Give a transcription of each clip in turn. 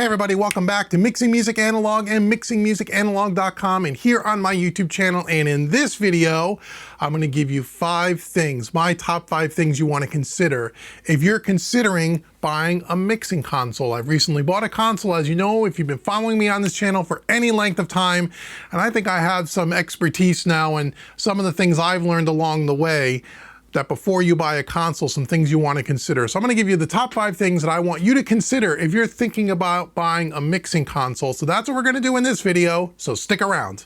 everybody, welcome back to Mixing Music Analog and mixingmusicanalog.com, and here on my YouTube channel. And in this video, I'm going to give you 5 things, my top 5 things you want to consider if you're considering buying a mixing console. I've recently bought a console, as you know, if you've been following me on this channel for any length of time, and I think I have some expertise now and some of the things I've learned along the way that before you buy a console, some things you want to consider. So I'm going to give you the top 5 things that I want you to consider if you're thinking about buying a mixing console. So that's what we're going to do in this video, so stick around.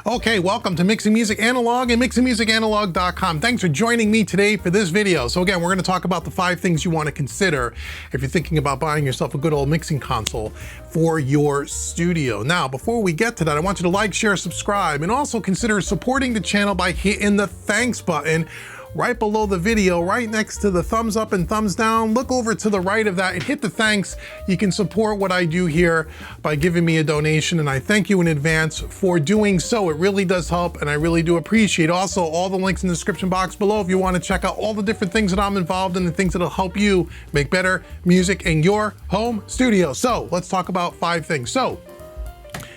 Okay, welcome to Mixing Music Analog and mixingmusicanalog.com. Thanks for joining me today for this video. So again, we're going to talk about the 5 things you want to consider if you're thinking about buying yourself a good old mixing console for your studio. Now, before we get to that, I want you to like, share, subscribe, and also consider supporting the channel by hitting the thanks button right below the video, right next to the thumbs up and thumbs down. Look over to the right of that and hit the thanks. You can support what I do here by giving me a donation, and I thank you in advance for doing so. It really does help, and I really do appreciate. Also, all the links in the description box below if you want to check out all the different things that I'm involved in, the things that'll help you make better music in your home studio. So let's talk about 5 things. So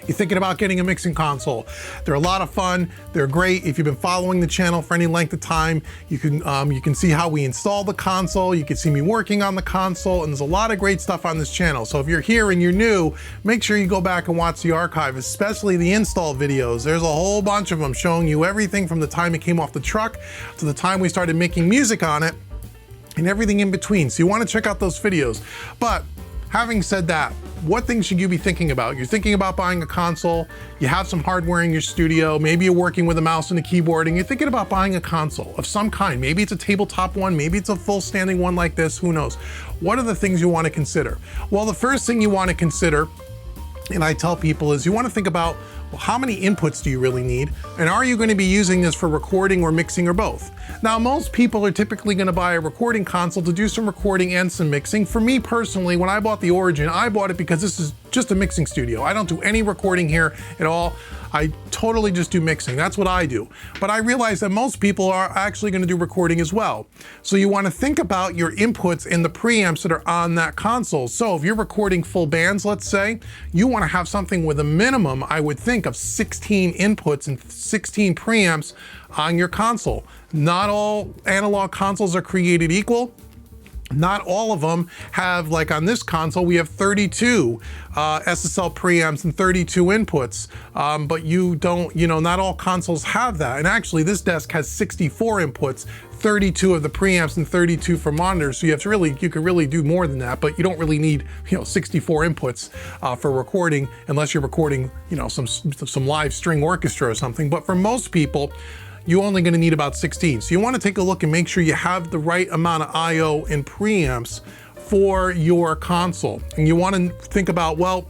you're thinking about getting a mixing console. They're a lot of fun. They're great. If you've been following the channel for any length of time, you can see how we install the console. You can see me working on the console, and there's a lot of great stuff on this channel. So if you're here and you're new, make sure you go back and watch the archive, especially the install videos. There's a whole bunch of them showing you everything from the time it came off the truck to the time we started making music on it and everything in between. So you want to check out those videos. But having said that, what things should you be thinking about? You're thinking about buying a console, you have some hardware in your studio, maybe you're working with a mouse and a keyboard, and you're thinking about buying a console of some kind. Maybe it's a tabletop one, maybe it's a full standing one like this, who knows? What are the things you want to consider? Well, the first thing you want to consider, and I tell people, is you want to think about, well, how many inputs do you really need? And are you going to be using this for recording or mixing or both? Now, most people are typically going to buy a recording console to do some recording and some mixing. For me personally, when I bought the Origin, I bought it because this is just a mixing studio. I don't do any recording here at all. I totally just do mixing. That's what I do. But I realize that most people are actually going to do recording as well. So you want to think about your inputs in the preamps that are on that console. So if you're recording full bands, let's say, you want to have something with a minimum, I would think, of 16 inputs and 16 preamps on your console. Not all analog consoles are created equal. Not all of them have, like on this console, we have 32 SSL preamps and 32 inputs, but you don't, not all consoles have that. And actually this desk has 64 inputs, 32 of the preamps and 32 for monitors. So you could really do more than that, but you don't really need, 64 inputs for recording unless you're recording, some live string orchestra or something. But for most people, you're only going to need about 16. So you want to take a look and make sure you have the right amount of I/O and preamps for your console. And you want to think about, well,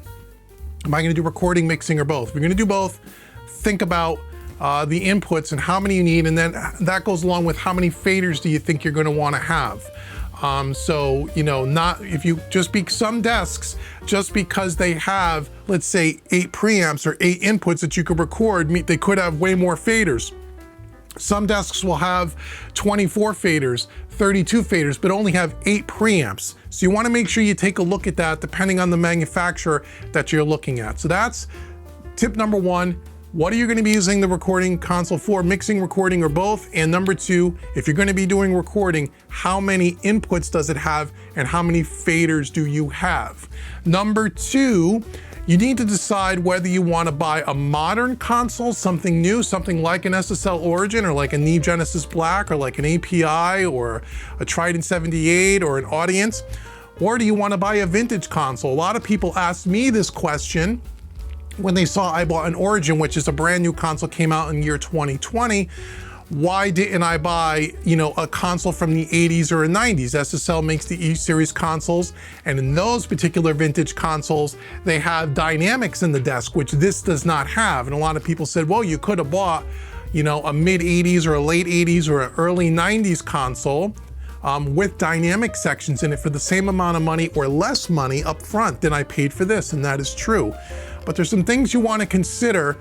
am I going to do recording, mixing, or both? If you're going to do both, think about the inputs and how many you need, and then that goes along with how many faders do you think you're going to want to have. So, not if you just be some desks, just because they have, let's say, 8 preamps or 8 inputs that you could record, they could have way more faders. Some desks will have 24 faders, 32 faders, but only have 8 preamps. So you want to make sure you take a look at that depending on the manufacturer that you're looking at. So that's tip number 1. What are you going to be using the recording console for? Mixing, recording, or both? And number 2, if you're going to be doing recording, how many inputs does it have and how many faders do you have? Number 2, you need to decide whether you want to buy a modern console, something new, something like an SSL Origin or like a Neve Genesis Black or like an API or a Trident 78 or an Audience, or do you want to buy a vintage console? A lot of people ask me this question when they saw I bought an Origin, which is a brand new console, came out in year 2020. why didn't I buy, a console from the 80s or 90s? SSL makes the E-Series consoles, and in those particular vintage consoles, they have dynamics in the desk, which this does not have. And a lot of people said, well, you could have bought, you know, a mid 80s or a late 80s or an early 90s console with dynamic sections in it for the same amount of money or less money up front than I paid for this, and that is true. But there's some things you want to consider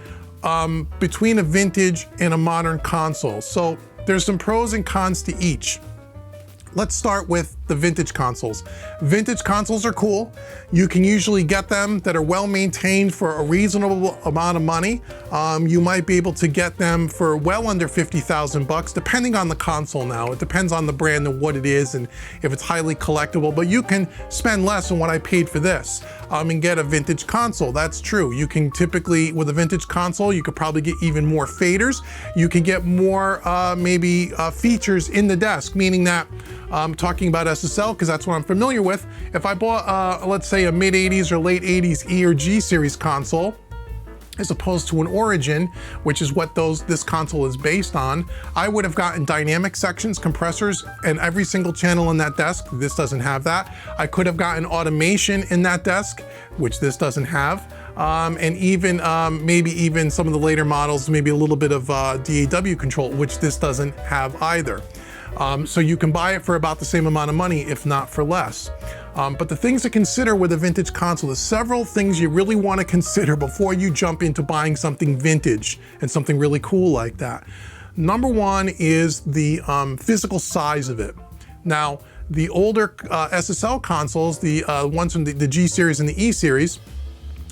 between a vintage and a modern console. So there's some pros and cons to each. Let's start with the vintage consoles. Vintage consoles are cool. You can usually get them that are well maintained for a reasonable amount of money. You might be able to get them for well under 50,000 bucks, depending on the console now. It depends on the brand and what it is and if it's highly collectible, but you can spend less than what I paid for this and get a vintage console. That's true. You can typically, with a vintage console, you could probably get even more faders. You can get more features in the desk, meaning that I'm talking about SSL because that's what I'm familiar with. If I bought, let's say, a mid 80s or late 80s E or G series console, as opposed to an Origin, which is what this console is based on, I would have gotten dynamic sections, compressors, and every single channel in that desk. This doesn't have that. I could have gotten automation in that desk, which this doesn't have. And even maybe even some of the later models, maybe a little bit of DAW control, which this doesn't have either. So you can buy it for about the same amount of money, if not for less. But the things to consider with a vintage console, there's several things you really want to consider before you jump into buying something vintage and something really cool like that. Number one is the physical size of it. Now, the older SSL consoles, the ones from the G series and the E series,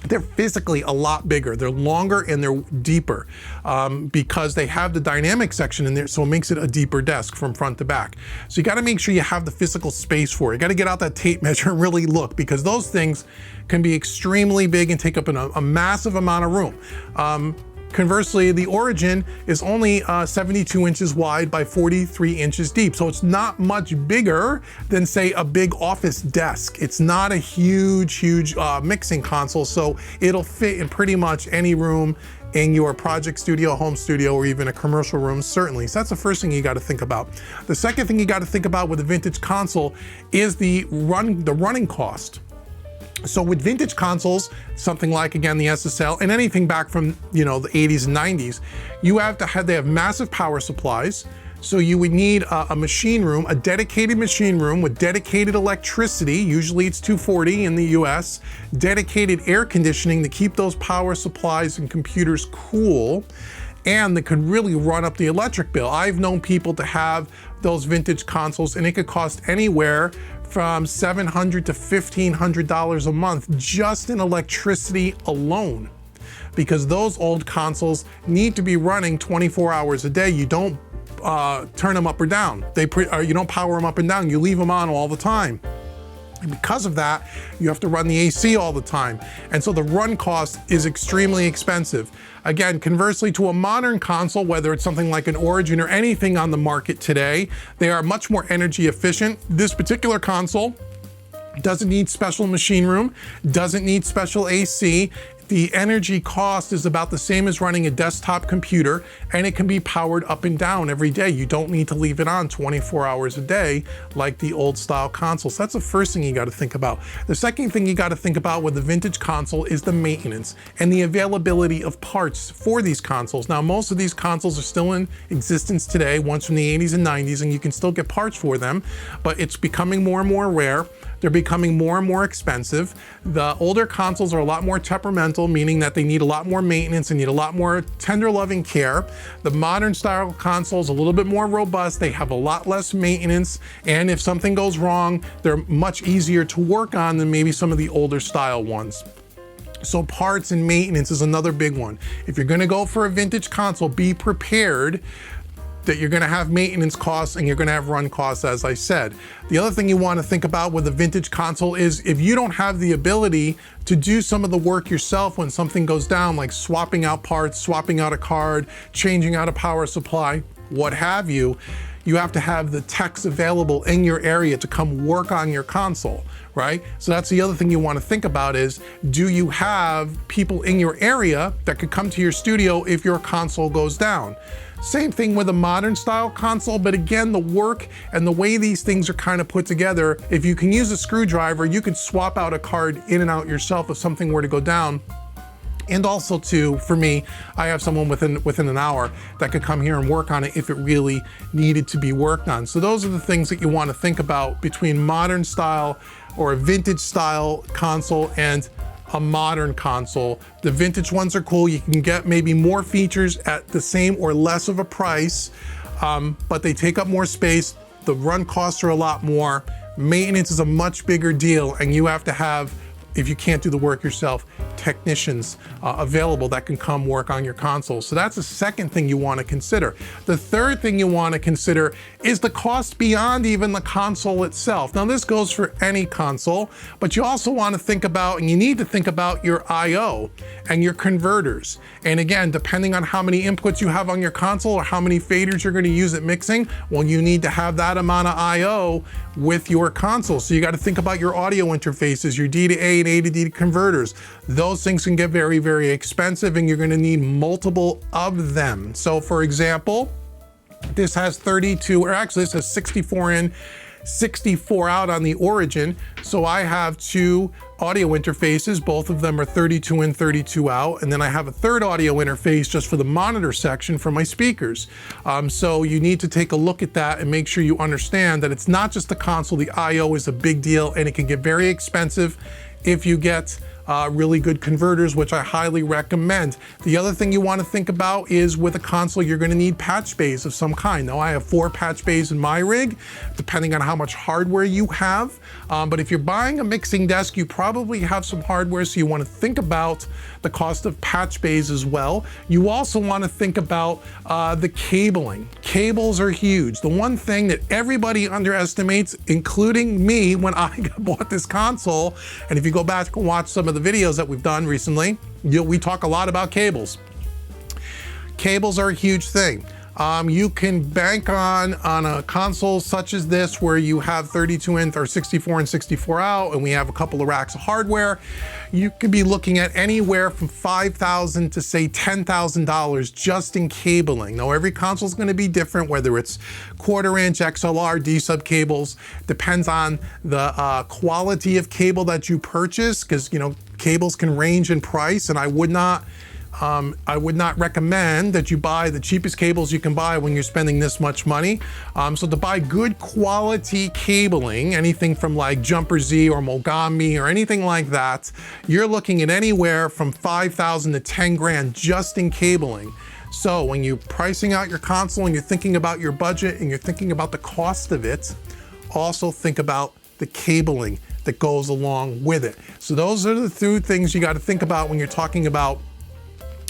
they're physically a lot bigger. They're longer and they're deeper because they have the dynamic section in there, so it makes it a deeper desk from front to back. So you gotta make sure you have the physical space for it. You gotta get out that tape measure and really look, because those things can be extremely big and take up a massive amount of room. Conversely, the Origin is only 72 inches wide by 43 inches deep. So it's not much bigger than, say, a big office desk. It's not a huge mixing console, so it'll fit in pretty much any room in your project studio, home studio, or even a commercial room, certainly. So that's the first thing you gotta think about. The second thing you gotta think about with a vintage console is the running cost. So with vintage consoles, something like, again, the SSL and anything back from, you know, the 80s and 90s, they have massive power supplies. So you would need a machine room, a dedicated machine room with dedicated electricity, usually it's 240 in the US, dedicated air conditioning to keep those power supplies and computers cool, and that could really run up the electric bill. I've known people to have those vintage consoles and it could cost anywhere from $700 to $1,500 a month just in electricity alone, because those old consoles need to be running 24 hours a day. You don't turn them up or down. You don't power them up and down. You leave them on all the time. And because of that, you have to run the AC all the time. And so the run cost is extremely expensive. Again, conversely to a modern console, whether it's something like an Origin or anything on the market today, they are much more energy efficient. This particular console doesn't need special machine room, doesn't need special AC. The energy cost is about the same as running a desktop computer, and it can be powered up and down every day. You don't need to leave it on 24 hours a day like the old style consoles. That's the first thing you got to think about. The second thing you got to think about with the vintage console is the maintenance and the availability of parts for these consoles. Now, most of these consoles are still in existence today, ones from the 80s and 90s, and you can still get parts for them, but it's becoming more and more rare. They're becoming more and more expensive. The older consoles are a lot more temperamental, meaning that they need a lot more maintenance and need a lot more tender loving care. The modern style consoles a little bit more robust. They have a lot less maintenance, and if something goes wrong, they're much easier to work on than maybe some of the older style ones. So parts and maintenance is another big one. If you're gonna go for a vintage console, be prepared that you're gonna have maintenance costs and you're gonna have run costs, as I said. The other thing you wanna think about with a vintage console is if you don't have the ability to do some of the work yourself when something goes down, like swapping out parts, swapping out a card, changing out a power supply, what have you, you have to have the techs available in your area to come work on your console, right? So that's the other thing you want to think about is, do you have people in your area that could come to your studio if your console goes down? Same thing with a modern style console, but again, the work and the way these things are kind of put together, if you can use a screwdriver, you can swap out a card in and out yourself if something were to go down. And also too, for me, I have someone within an hour that could come here and work on it if it really needed to be worked on. So those are the things that you want to think about between modern style or a vintage style console and a modern console. The vintage ones are cool. You can get maybe more features at the same or less of a price, but they take up more space. The run costs are a lot more. Maintenance is a much bigger deal, and you have to have, if you can't do the work yourself, technicians available that can come work on your console. So that's the second thing you want to consider. The third thing you want to consider is the cost beyond even the console itself. Now this goes for any console, but you also want to think about, and you need to think about, your I/O and your converters. And again, depending on how many inputs you have on your console or how many faders you're going to use at mixing, well, you need to have that amount of I/O with your console. So you got to think about your audio interfaces, your D to A and A to D converters. Those things can get very, very expensive, and you're going to need multiple of them. So for example, this has 32, or actually this has 64 in, 64 out on the origin. So I have two audio interfaces. Both of them are 32 in, 32 out. And then I have a third audio interface just for the monitor section for my speakers. So you need to take a look at that and make sure you understand that it's not just the console. The I/O is a big deal, and it can get very expensive if you get really good converters, which I highly recommend. The other thing you want to think about is with a console, you're going to need patch bays of some kind. Now I have 4 patch bays in my rig, depending on how much hardware you have. But if you're buying a mixing desk, you probably have some hardware, so you want to think about the cost of patch bays as well. You also want to think about the cabling. Cables are huge. The one thing that everybody underestimates, including me when I bought this console, and if you go back and watch some of the videos that we've done recently, we talk a lot about cables. Cables are a huge thing. You can bank on a console such as this, where you have 32 in or 64 and 64 out, and we have a couple of racks of hardware. You could be looking at anywhere from $5,000 to say $10,000 just in cabling. Now every console is going to be different, whether it's 1/4 inch XLR, D-sub cables, depends on the quality of cable that you purchase, because cables can range in price, and I would not recommend that you buy the cheapest cables you can buy when you're spending this much money. So to buy good quality cabling, anything from like Jumper Z or Mogami or anything like that, you're looking at anywhere from $5,000 to 10 grand just in cabling. So when you're pricing out your console and you're thinking about your budget and you're thinking about the cost of it, also think about the cabling that goes along with it. So those are the 2 things you got to think about when you're talking about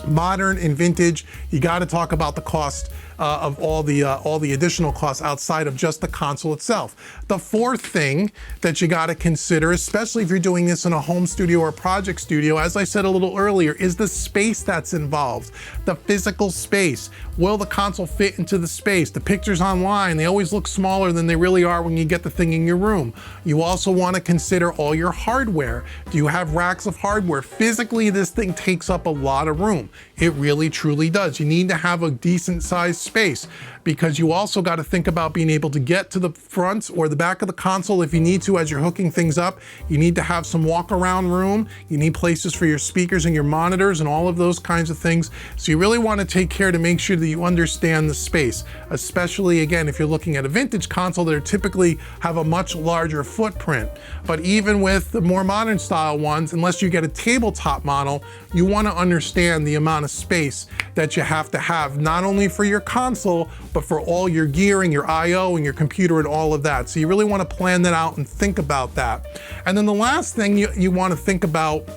modern and vintage. You got to talk about the cost of all the additional costs outside of just the console itself. The fourth thing that you got to consider, especially if you're doing this in a home studio or a project studio, as I said a little earlier, is the space that's involved, the physical space. Will the console fit into the space? The pictures online, they always look smaller than they really are when you get the thing in your room. You also want to consider all your hardware. Do you have racks of hardware? Physically, this thing takes up a lot of room. It really, truly does. You need to have a decent sized space, because you also got to think about being able to get to the front or the back of the console if you need to as you're hooking things up. You need to have some walk around room. You need places for your speakers and your monitors and all of those kinds of things. So you really want to take care to make sure that you understand the space, especially again, if you're looking at a vintage console that typically have a much larger footprint. But even with the more modern style ones, unless you get a tabletop model, you want to understand the amount of space that you have to have, not only for your console, but for all your gear and your I/O and your computer and all of that. So you really want to plan that out and think about that. And then the last thing you want to think about,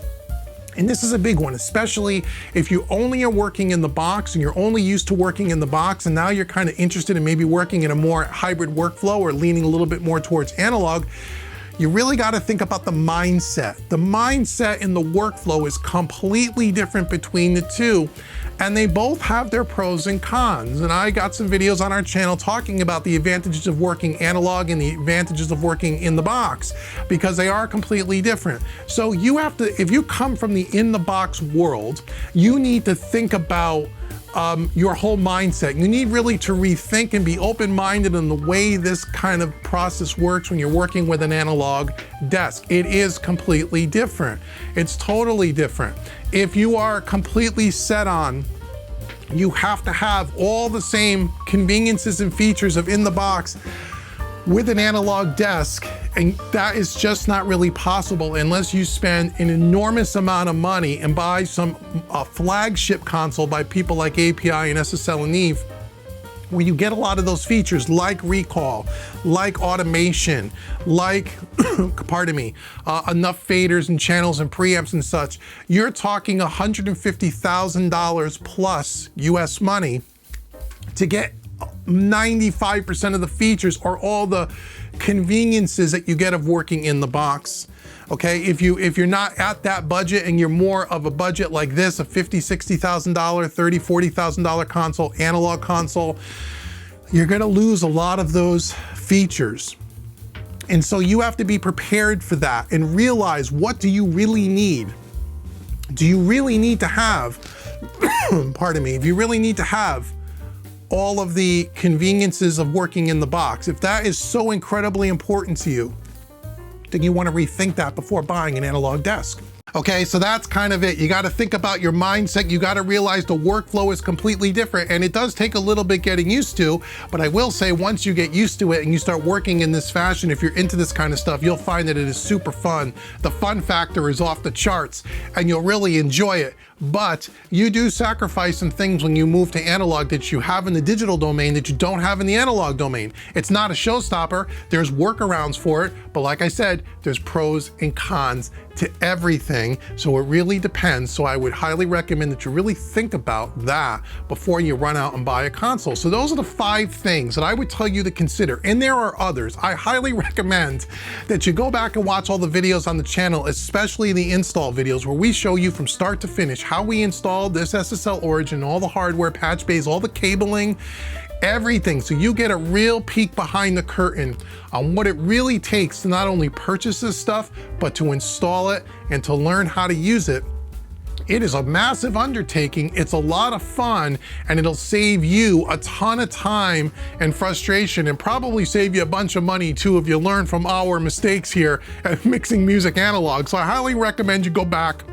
and this is a big one, especially if you only are working in the box and you're only used to working in the box, and now you're kind of interested in maybe working in a more hybrid workflow or leaning a little bit more towards analog, you really got to think about the mindset. The mindset in the workflow is completely different between the two, and they both have their pros and cons. And I got some videos on our channel talking about the advantages of working analog and the advantages of working in the box, because they are completely different. So you have to, if you come from the in the box world, you need to think about your whole mindset. You need really to rethink and be open-minded in the way this kind of process works when you're working with an analog desk. It is completely different. It's totally different. If you are completely set on you have to have all the same conveniences and features of in the box with an analog desk, and that is just not really possible unless you spend an enormous amount of money and buy a flagship console by people like API and SSL and Eve, where you get a lot of those features like recall, like automation, like, pardon me, enough faders and channels and preamps and such. You're talking $150,000 plus US money to get 95% of the features or all the conveniences that you get of working in the box. Okay, if you're not at that budget and you're more of a budget like this, a $50,000, $60,000, $30,000, $40,000 console, analog console, you're gonna lose a lot of those features. And so you have to be prepared for that and realize, what do you really need? Do you really need to have, pardon me, if you really need to have all of the conveniences of working in the box, if that is so incredibly important to you, then you want to rethink that before buying an analog desk. Okay, so that's kind of it. You got to think about your mindset. You got to realize the workflow is completely different, and it does take a little bit getting used to, but I will say once you get used to it and you start working in this fashion, if you're into this kind of stuff, you'll find that it is super fun. The fun factor is off the charts and you'll really enjoy it. But you do sacrifice some things when you move to analog that you have in the digital domain that you don't have in the analog domain. It's not a showstopper. There's workarounds for it. But like I said, there's pros and cons to everything. So it really depends. So I would highly recommend that you really think about that before you run out and buy a console. So those are the 5 things that I would tell you to consider. And there are others. I highly recommend that you go back and watch all the videos on the channel, especially the install videos where we show you from start to finish how we installed this SSL origin, all the hardware, patch bays, all the cabling, everything. So you get a real peek behind the curtain on what it really takes to not only purchase this stuff, but to install it and to learn how to use it. It is a massive undertaking. It's a lot of fun, and it'll save you a ton of time and frustration, and probably save you a bunch of money too if you learn from our mistakes here at Mixing Music Analog. So I highly recommend you go back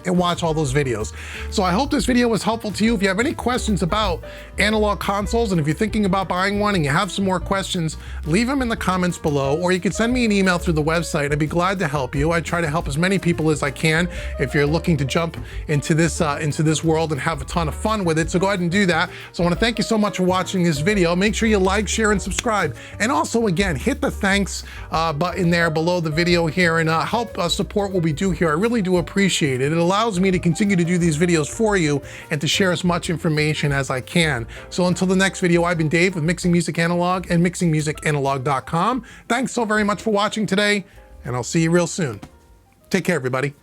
and watch all those videos. So I hope this video was helpful to you. If you have any questions about analog consoles, and if you're thinking about buying one and you have some more questions, leave them in the comments below, or you can send me an email through the website. I'd be glad to help you. I try to help as many people as I can if you're looking to jump into this world and have a ton of fun with it. So go ahead and do that. So I want to thank you so much for watching this video. Make sure you like, share, and subscribe. And also, again, hit the thanks button there below the video here, and help support what we do here. I really do appreciate it. It allows me to continue to do these videos for you and to share as much information as I can. So until the next video, I've been Dave with Mixing Music Analog and MixingMusicAnalog.com. Thanks so very much for watching today, and I'll see you real soon. Take care, everybody.